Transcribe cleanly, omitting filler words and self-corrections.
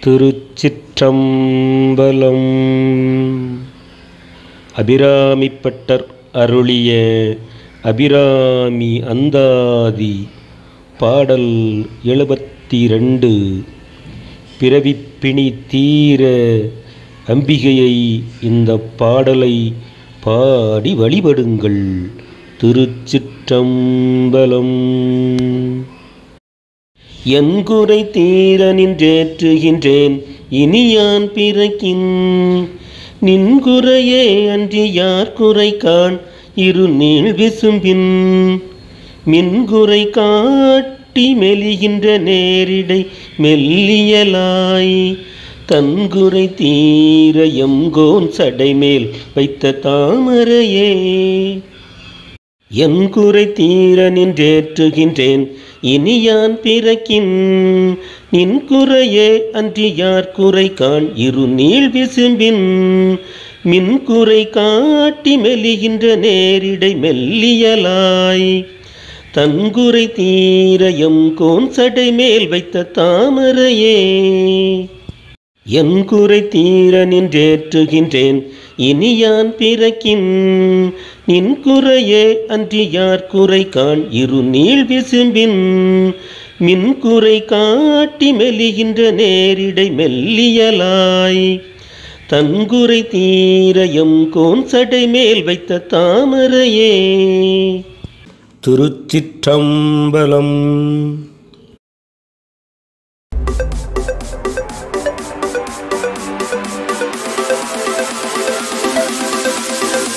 திருச்சிற்றம்பலம். அபிராமிப்பட்டர் அருளிய அபிராமி அந்தாதி பாடல் 72. பிறவிப்பிணி தீர அம்பிகையை இந்த பாடலை பாடி வழிபடுங்கள். திருச்சிற்றம்பலம். என் குறை தீர நின்றேற்றுகின்றேன் இனியான் பிறக்கின், நின் குறையே அன்றி யார் குறை காண் இரு நீள் விசும்பின், மின்குறை காட்டி மெலிகின்ற நேரிடை மெல்லியலாய், தன்குறை தீர எம்கோன் சடைமேல் வைத்த தாமரையே. என் குறை தீர நின்றேற்றுகின்றேன் இனியான் பிறக்கின், நின் குறையே அன்றி யார் குறை காண் இரு நீள் விசும்பின், மின்குறை காட்டி மெலிகின்ற நேரிடை மெல்லியலாய், தன்குறை தீர எம்கோன் சடைமேல் வைத்த தாமரையே. என் குறை தீர நின்றேற்றுகின்றேன் இனியான் பிறக்கின், நின் குறையே அன்றி யார் குறை காண் இரு நீள் விசும்பின், மின்குறை காட்டி மெலிகின்ற நேரிடை மெல்லியலாய், தன்குறை தீர எம்கோன் சடைமேல் வைத்த தாமரையே. திருச்சிற்றம்பலம்.